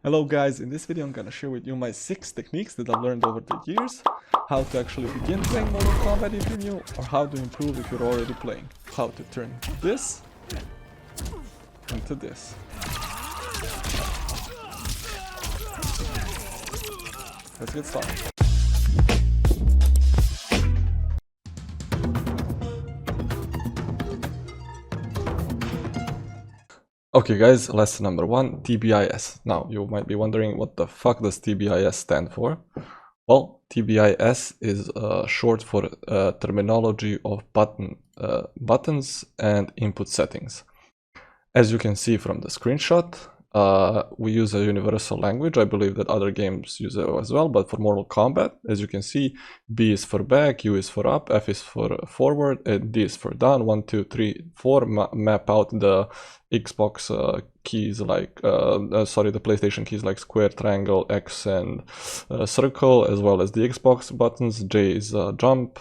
Hello guys, in this video I'm gonna share with you my 6 techniques that I've learned over the years, how to actually begin playing Mortal Kombat if you're new, or how to improve if you're already playing, how to turn this into this. Let's get started. Okay guys, lesson number 1, Tbis. Now you might be wondering what the fuck does Tbis stand for? Well, Tbis is short for terminology of buttons and input settings. As you can see from the screenshot, we use a universal language. I believe that other games use it as well, but for Mortal Kombat, as you can see, B is for back, U is for up, F is for forward, and D is for down. 1, 2, 3, 4 map out the Xbox keys like, the PlayStation keys like square, triangle, X, and circle, as well as the Xbox buttons. J is jump,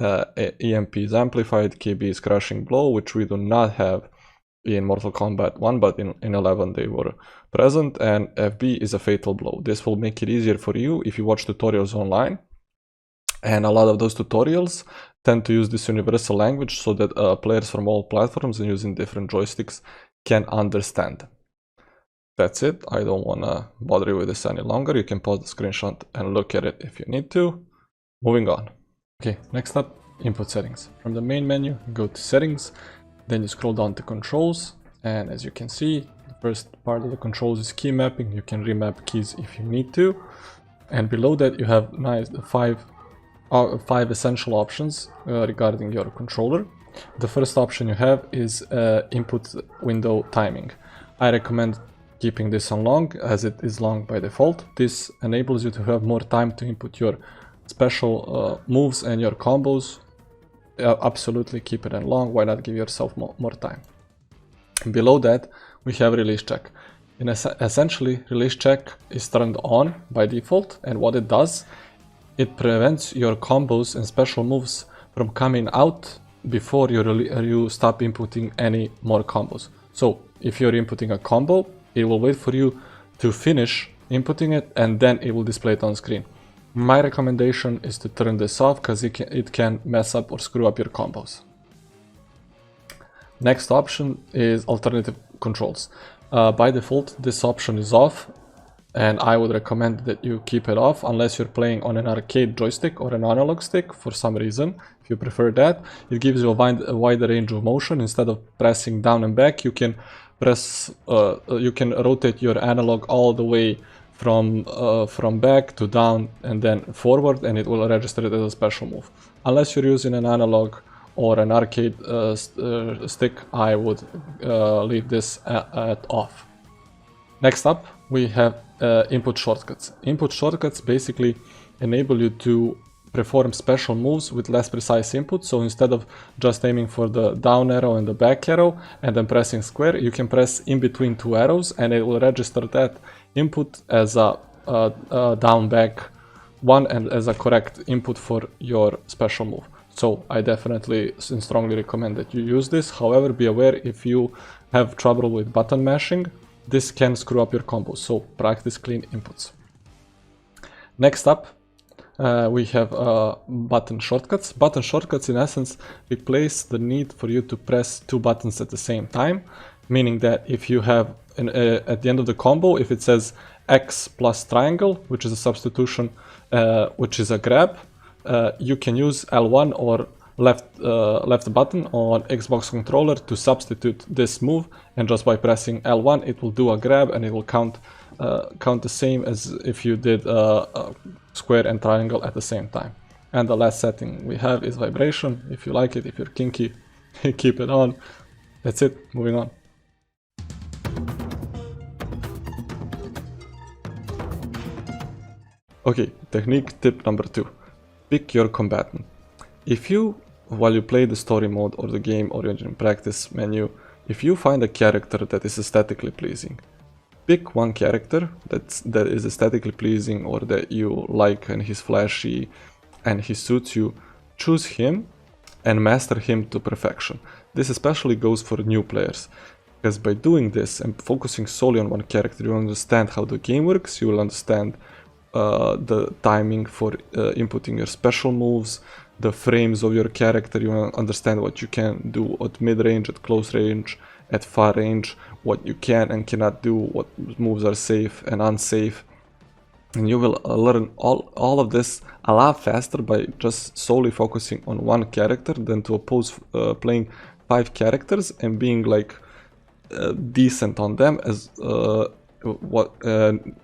EMP is amplified, KB is crushing blow, which we do not have in Mortal Kombat 1, but in 11 they were present, and FB is a fatal blow. This will make it easier for you if you watch tutorials online, and a lot of those tutorials tend to use this universal language so that players from all platforms and using different joysticks can understand. That's it. I don't want to bother you with this any longer. You can pause the screenshot and look at it if you need to. Moving on. Okay, next up, input settings. From the main menu, go to settings. Then you scroll down to controls, and as you can see, the first part of the controls is key mapping. You can remap keys if you need to, and below that you have five essential options regarding your controller. The first option you have is input window timing. I recommend keeping this on long, as it is long by default. This enables you to have more time to input your special moves and your combos. Absolutely keep it in long. Why not give yourself more time? Below that we have release check. Essentially, release check is turned on by default, and what it does, it prevents your combos and special moves from coming out before you stop inputting any more combos. So if you're inputting a combo, it will wait for you to finish inputting it, and then it will display it on screen. My recommendation is to turn this off, because it can mess up or screw up your combos. Next option is alternative controls. By default, this option is off, and I would recommend that you keep it off unless you're playing on an arcade joystick or an analog stick for some reason. If you prefer that, it gives you a wider range of motion. Instead of pressing down and back, you can rotate your analog all the way from back to down and then forward, and it will register it as a special move. Unless you're using an analog or an arcade stick, I would leave this at off. Next up, we have input shortcuts. Input shortcuts basically enable you to perform special moves with less precise input. So instead of just aiming for the down arrow and the back arrow and then pressing square, you can press in between two arrows, and it will register that input as a down back one and as a correct input for your special move. So I definitely and strongly recommend that you use this. However, be aware, if you have trouble with button mashing, this can screw up your combos, so practice clean inputs. Next up, we have button shortcuts. Button shortcuts in essence replace the need for you to press two buttons at the same time, meaning that if you have at the end of the combo, if it says X plus triangle, which is a substitution, which is a grab, you can use L1 or left button on Xbox controller to substitute this move, and just by pressing L1 it will do a grab, and it will count the same as if you did square and triangle at the same time. And the last setting we have is vibration. If you like it, if you're kinky, keep it on. That's it. Moving on. Okay, technique tip number 2. Pick your combatant. If you, while you play the story mode or the game or you're in practice menu, if you find a character that is aesthetically pleasing, pick one character that is aesthetically pleasing or that you like and he's flashy and he suits you. Choose him and master him to perfection. This especially goes for new players. Because by doing this and focusing solely on one character, you understand how the game works, you will understand the timing for inputting your special moves, the frames of your character, you will understand what you can do at mid-range, at close range, at far range, what you can and cannot do, what moves are safe and unsafe. And you will learn all of this a lot faster by just solely focusing on one character than to oppose playing 5 characters and being like decent on them as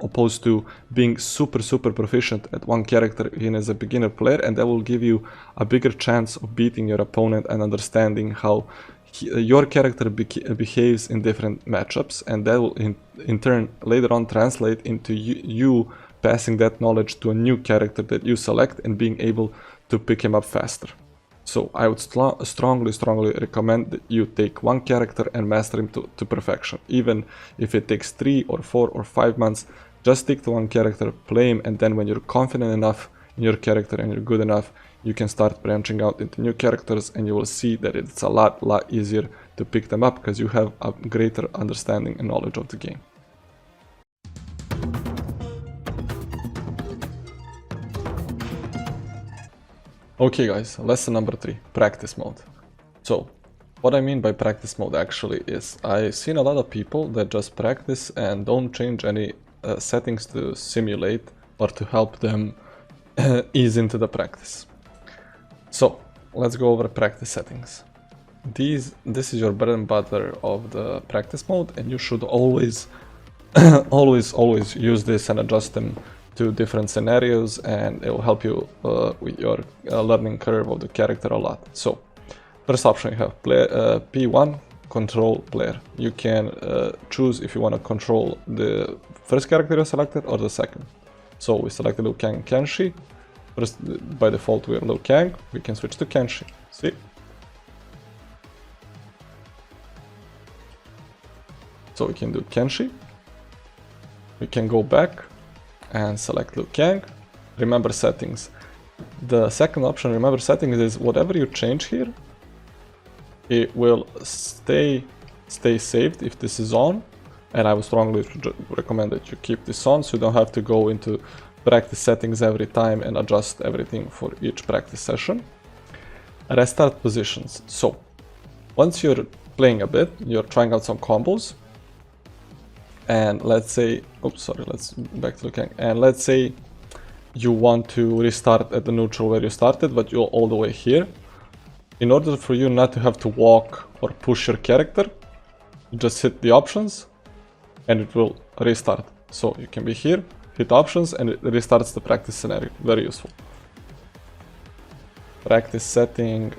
opposed to being super proficient at one character in as a beginner player, and that will give you a bigger chance of beating your opponent and understanding how your character behaves in different matchups, and that will in turn later on translate into you passing that knowledge to a new character that you select and being able to pick him up faster. So I would strongly recommend that you take one character and master him to perfection. Even if it takes 3 or 4 or 5 months, just stick to one character, play him, and then when you're confident enough in your character and you're good enough, you can start branching out into new characters, and you will see that it's a lot easier to pick them up because you have a greater understanding and knowledge of the game. Okay guys, lesson number 3, practice mode. So, what I mean by practice mode actually is I've seen a lot of people that just practice and don't change any settings to simulate or to help them ease into the practice. So, let's go over practice settings. This is your bread and butter of the practice mode, and you should always always use this and adjust them to different scenarios, and it will help you with your learning curve of the character a lot. So, first option you have P1, control player. You can choose if you want to control the first character you selected or the second. So we selected Liu Kang and Kenshi. First, by default we are Liu Kang, we can switch to Kenshi. See? So we can do Kenshi. We can go back and select Liu Kang. Remember settings. The second option, remember settings, is whatever you change here, it will stay saved if this is on, and I would strongly recommend that you keep this on so you don't have to go into practice settings every time and adjust everything for each practice session. Restart positions. So once you're playing a bit, you're trying out some combos, and let's say, oops, sorry, let's back to Liu Kang, and let's say you want to restart at the neutral where you started, but you're all the way here. In order for you not to have to walk or push your character, you just hit the options and it will restart. So you can be here, hit options, and it restarts the practice scenario. Very useful. Practice setting,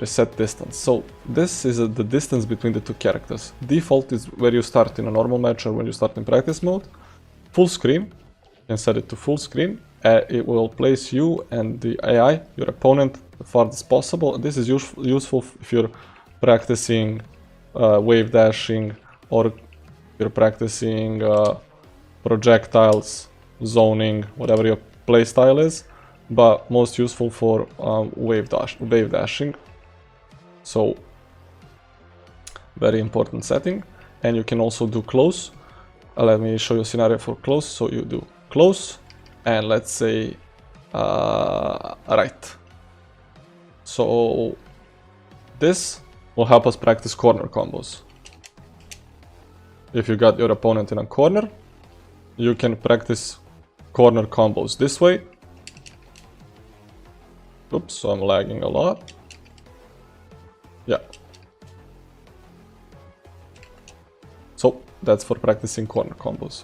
reset distance. So this is the distance between the two characters. Default is where you start in a normal match or when you start in practice mode. Full screen, you can set it to full screen. It will place you and the AI, your opponent, the farthest possible. This is useful if you're practicing wave dashing, or you're practicing projectiles, zoning, whatever your playstyle is, but most useful for wave dashing. So very important setting. And you can also do close. Let me show you a scenario for close. So you do close, and let's say right. So this will help us practice corner combos. If you got your opponent in a corner, you can practice corner combos this way. Oops, so I'm lagging a lot. Yeah. So that's for practicing corner combos.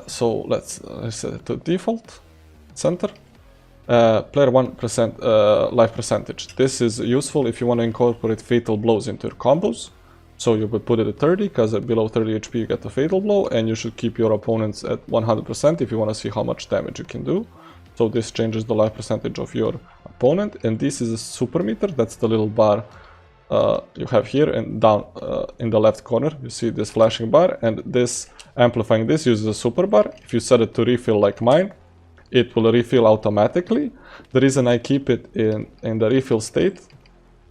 So let's set it to default center. Player 1% life percentage. This is useful if you want to incorporate fatal blows into your combos. So you would put it at 30, because at below 30 HP you get a fatal blow, and you should keep your opponents at 100% if you want to see how much damage you can do. So this changes the life percentage of your opponent, and this is a super meter. That's the little bar you have here, and down in the left corner you see this flashing bar, and this amplifying this uses a super bar. If you set it to refill like mine, it will refill automatically. The reason I keep it in the refill state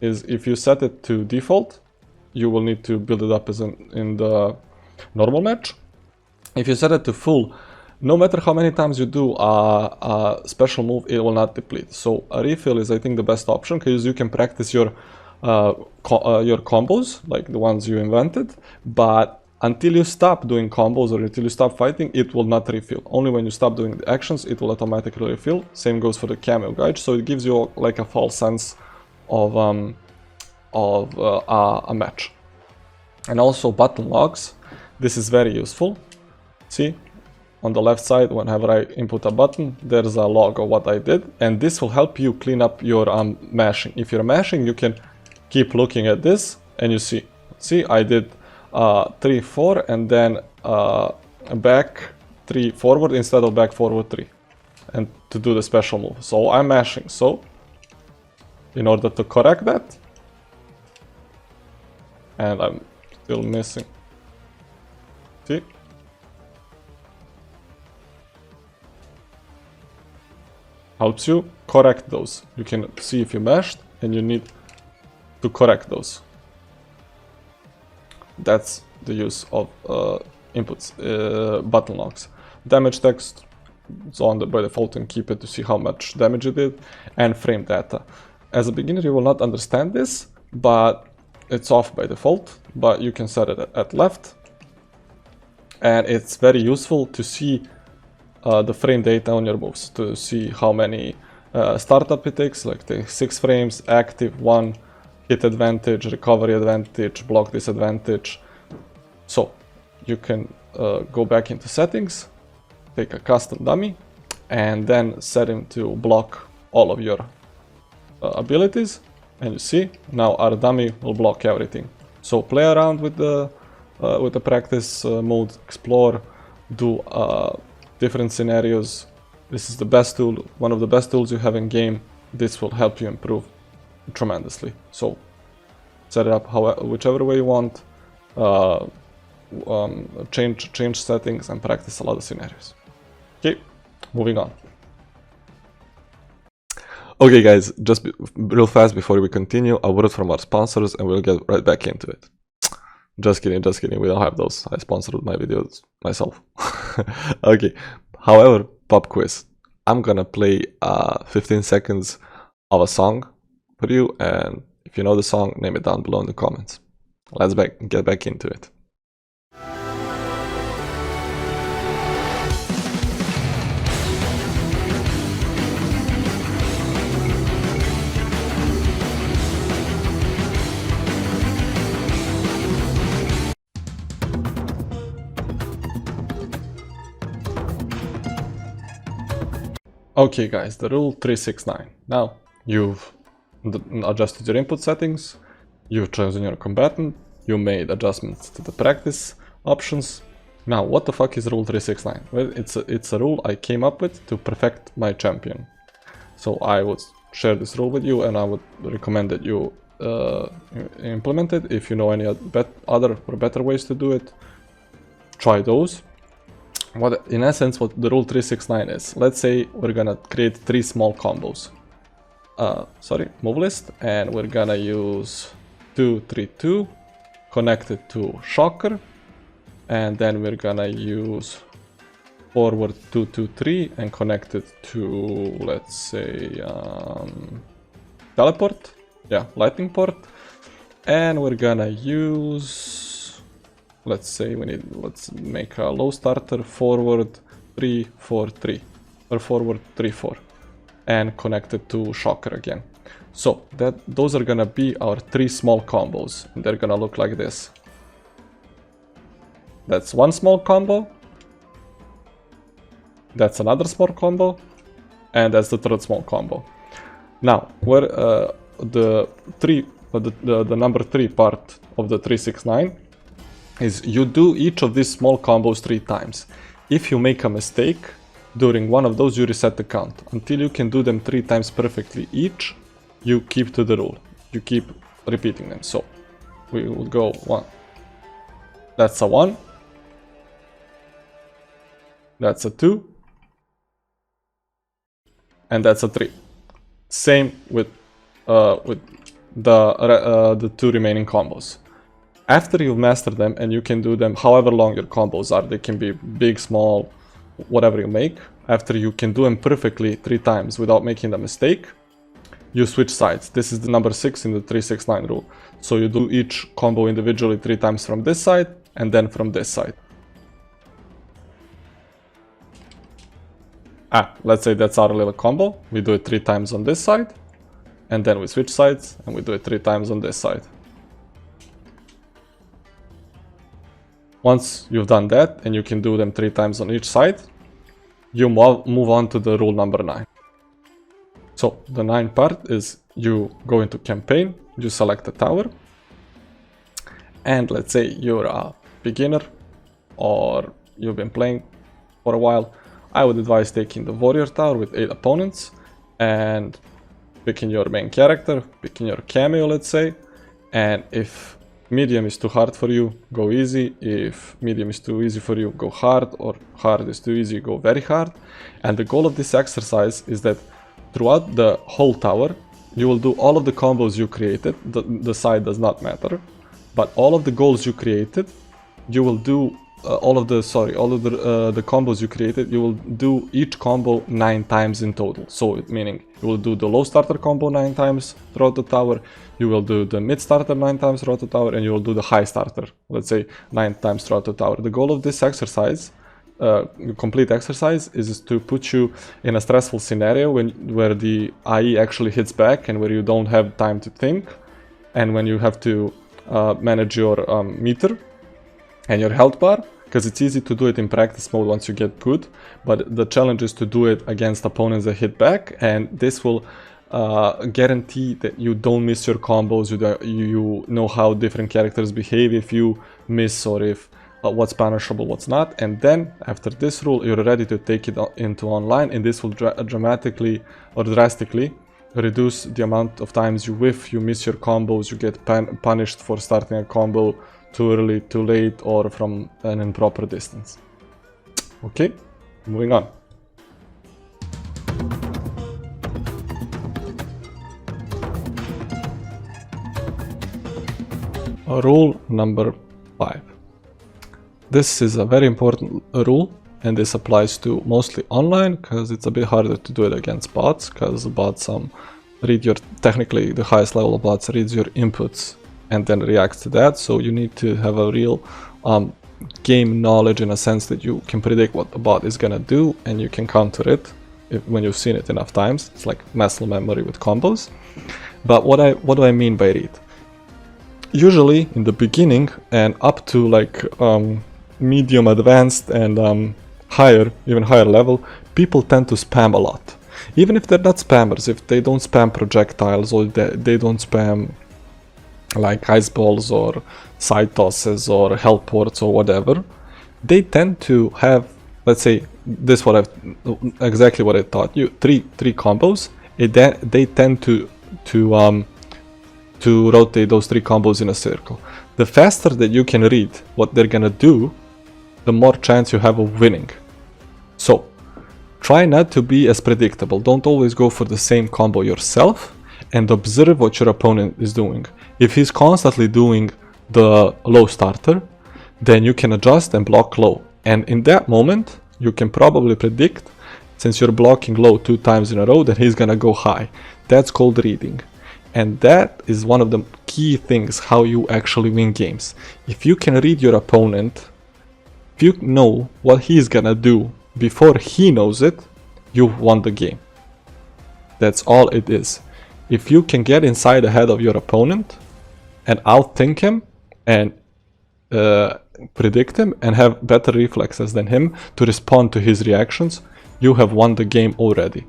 is if you set it to default, you will need to build it up as in the normal match. If you set it to full, no matter how many times you do a special move, it will not deplete. So a refill is, I think, the best option, because you can practice your combos, like the ones you invented, but until you stop doing combos or until you stop fighting, it will not refill. Only when you stop doing the actions, it will automatically refill. Same goes for the cameo gauge, so it gives you like a false sense of a match. And also button logs, this is very useful. See, on the left side, whenever I input a button, there's a log of what I did, and this will help you clean up your mashing. If you're mashing, you can keep looking at this, and you see, I did 3, 4, and then back 3 forward instead of back forward 3, and to do the special move. So I'm mashing. So in order to correct that, and I'm still missing. See? Helps you correct those. You can see if you mashed, and you need to correct those. That's the use of inputs, button logs. Damage text is on by default, and keep it to see how much damage you did, and frame data. As a beginner, you will not understand this, but it's off by default, but you can set it at left, and it's very useful to see the frame data on your moves, to see how many startup it takes, like the 6 frames, active 1, hit advantage, recovery advantage, block disadvantage. So you can go back into settings, take a custom dummy, and then set him to block all of your abilities, and you see now our dummy will block everything. So play around with the practice mode, explore, do different scenarios. This is the best tool, one of the best tools you have in game. This will help you improve tremendously. So set it up whichever way you want, change settings, and practice a lot of scenarios. Okay, moving on. Okay guys, just real fast before we continue, a word from our sponsors and we'll get right back into it. Just kidding, we don't have those. I sponsored my videos myself. Okay, however, pop quiz. I'm gonna play 15 seconds of a song for you, and if you know the song, name it down below in the comments. Let's get back into it. Okay guys, the rule 369. Now, you've adjusted your input settings, you've chosen your combatant, you made adjustments to the practice options. Now, what the fuck is rule 369? Well, it's a rule I came up with to perfect my champion. So I would share this rule with you, and I would recommend that you implement it. If you know any other or better ways to do it, try those. In essence, what the rule 369 is, let's say we're gonna create 3 small combos. Move list, and we're gonna use 2, 3, 2, connected to shocker, and then we're gonna use forward 2, 2, 3, and connected to, let's say, teleport, yeah, lightning port, and we're gonna use, let's say let's make a low starter, forward 3, 4, 3, or forward 3, 4, and connected to shocker again. So those are gonna be our 3 small combos, and they're gonna look like this. That's one small combo, that's another small combo, and that's the third small combo. Now, where the number 3 part of the 369 is, you do each of these small combos 3 times. If you make a mistake during one of those, you reset the count. Until you can do them 3 times perfectly each, you keep to the rule. You keep repeating them. So we will go 1. That's a 1. That's a 2. And that's a 3. Same with the 2 remaining combos. After you've mastered them, and you can do them however long your combos are, they can be big, small, whatever you make. After you can do them perfectly 3 times without making a mistake, you switch sides. This is the number 6 in the 3-6-9 rule. So you do each combo individually 3 times from this side and then from this side. Let's say that's our little combo. We do it 3 times on this side and then we switch sides and we do it 3 times on this side. Once you've done that and you can do them 3 times on each side, you move on to the rule number 9. So the 9 part is you go into campaign, you select a tower, and let's say you're a beginner or you've been playing for a while. I would advise taking the warrior tower with 8 opponents and picking your main character, picking your cameo, let's say, and if medium is too hard for you, go easy. If medium is too easy for you, go hard, or hard is too easy, go very hard. And the goal of this exercise is that throughout the whole tower, you will do all of the combos you created. The side does not matter, but all of the goals you created, you will do all of the combos you created. You will do each combo 9 times in total. So meaning you will do the low starter combo 9 times throughout the tower. You will do the mid starter 9 times throughout the tower, and you will do the high starter, let's say, 9 times throughout the tower. The goal of this exercise, complete exercise, is to put you in a stressful scenario where the IE actually hits back and where you don't have time to think, and when you have to manage your meter and your health bar, because it's easy to do it in practice mode once you get good, but the challenge is to do it against opponents that hit back, and this will guarantee that you don't miss your combos. You know how different characters behave if you miss, or if what's punishable, what's not. And then after this rule, you're ready to take it into online, and this will drastically reduce the amount of times you whiff, you miss your combos, you get punished for starting a combo too early, too late, or from an improper distance. Okay, moving on. Rule number 5. This is a very important rule, and this applies to mostly online, because it's a bit harder to do it against bots, because bots read your, technically the highest level of bots reads your inputs and then reacts to that. So you need to have a real game knowledge, in a sense that you can predict what the bot is gonna do and you can counter it when you've seen it enough times. It's like muscle memory with combos. But what do I mean by read? Usually in the beginning and up to like medium advanced and higher, even higher level, people tend to spam a lot. Even if they're not spammers, if they don't spam projectiles, or they don't spam like ice balls or side tosses or hellports or whatever, they tend to have, let's say, this exactly what I taught you, three combos. They tend to rotate those 3 combos in a circle. The faster that you can read what they're gonna do, the more chance you have of winning. So try not to be as predictable. Don't always go for the same combo yourself, and observe what your opponent is doing. If he's constantly doing the low starter, then you can adjust and block low. And in that moment, you can probably predict, since you're blocking low 2 times in a row, that he's gonna go high. That's called reading. And that is one of the key things how you actually win games. If you can read your opponent, if you know what he's gonna do before he knows it, you've won the game. That's all it is. If you can get inside the head of your opponent and outthink him and predict him and have better reflexes than him to respond to his reactions, you have won the game already.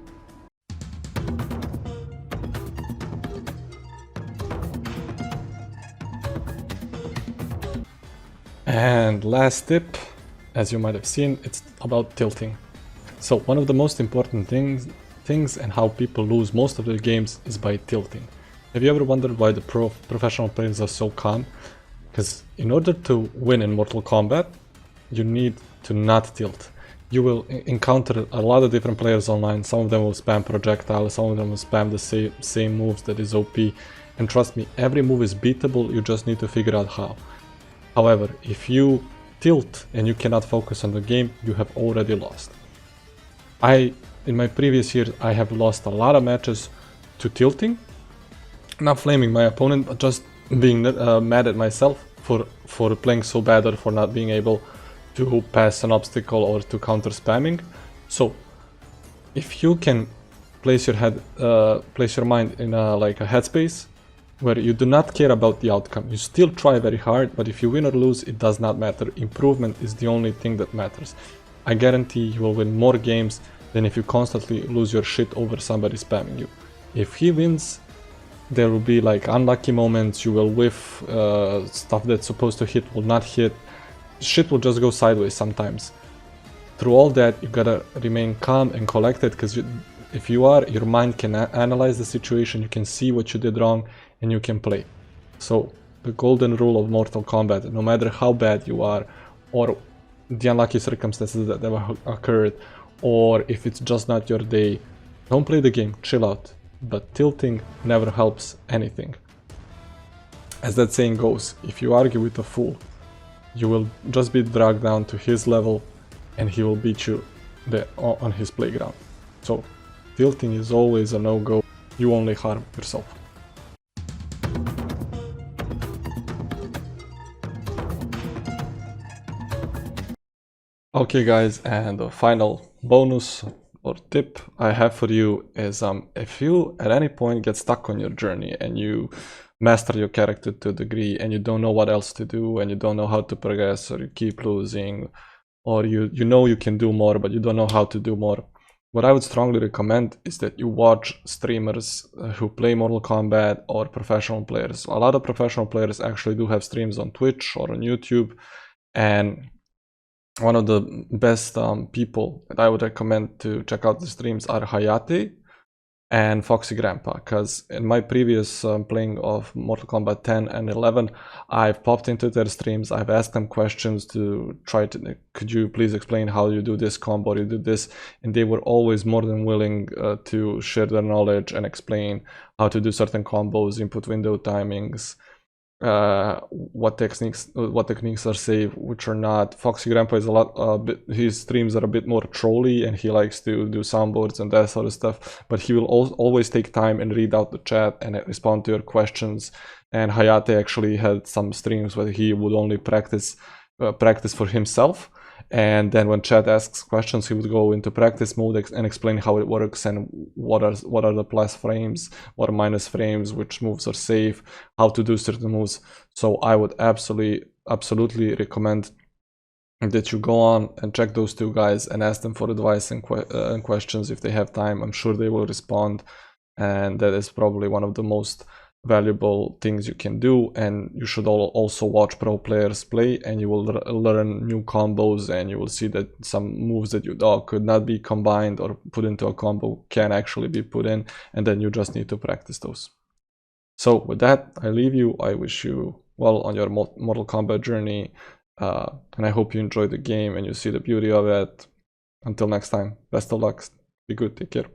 And last tip, as you might have seen, it's about tilting. So one of the most important things and how people lose most of their games is by tilting. Have you ever wondered why the professional players are so calm? Because in order to win in Mortal Kombat, you need to not tilt. You will encounter a lot of different players online. Some of them will spam projectiles, some of them will spam the same moves that is OP. And trust me, every move is beatable, you just need to figure out how. However, if you tilt and you cannot focus on the game, you have already lost. In my previous years, I have lost a lot of matches to tilting. Not flaming my opponent, but just being mad at myself for playing so bad or for not being able to pass an obstacle or to counter spamming. So if you can place your mind in like a headspace where you do not care about the outcome, you still try very hard, but if you win or lose, it does not matter. Improvement is the only thing that matters. I guarantee you will win more games than if you constantly lose your shit over somebody spamming you. If he wins, there will be like unlucky moments, you will whiff, stuff that's supposed to hit will not hit, shit will just go sideways sometimes. Through all that, you gotta remain calm and collected, because if you are, your mind can analyze the situation, you can see what you did wrong, and you can play. So, the golden rule of Mortal Kombat, no matter how bad you are, or the unlucky circumstances that have occurred, or if it's just not your day, don't play the game, chill out. But tilting never helps anything. As that saying goes, if you argue with a fool, you will just be dragged down to his level and he will beat you on his playground. So tilting is always a no-go, you only harm yourself. Okay guys, and the final bonus or tip I have for you is if you at any point get stuck on your journey and you master your character to a degree and you don't know what else to do and you don't know how to progress, or you keep losing, or you know you can do more but you don't know how to do more, what I would strongly recommend is that you watch streamers who play Mortal Kombat, or professional players. A lot of professional players actually do have streams on Twitch or on YouTube, and one of the best people that I would recommend to check out the streams are Hayate and Foxy Grandpa, because in my previous playing of Mortal Kombat 10 and 11, I've popped into their streams, I've asked them questions to try to, could you please explain how you do this combo, you do this, and they were always more than willing to share their knowledge and explain how to do certain combos, input window timings, what techniques are safe, which are not. Foxy Grandpa is a lot his streams are a bit more trolly and he likes to do soundboards and that sort of stuff, but he will always take time and read out the chat and respond to your questions. And Hayate actually had some streams where he would only practice for himself, and then when chat asks questions he would go into practice mode and explain how it works and what are the plus frames, what are minus frames, which moves are safe, how to do certain moves. So I would absolutely recommend that you go on and check those two guys and ask them for advice and questions if they have time. I'm sure they will respond, and that is probably one of the most valuable things you can do. And you should also watch pro players play, and you will learn new combos, and you will see that some moves that you thought could not be combined or put into a combo can actually be put in, and then you just need to practice those. So with that, I leave you. I wish you well on your Mortal Kombat journey, and I hope you enjoy the game and you see the beauty of it. Until next time, best of luck, be good, take care.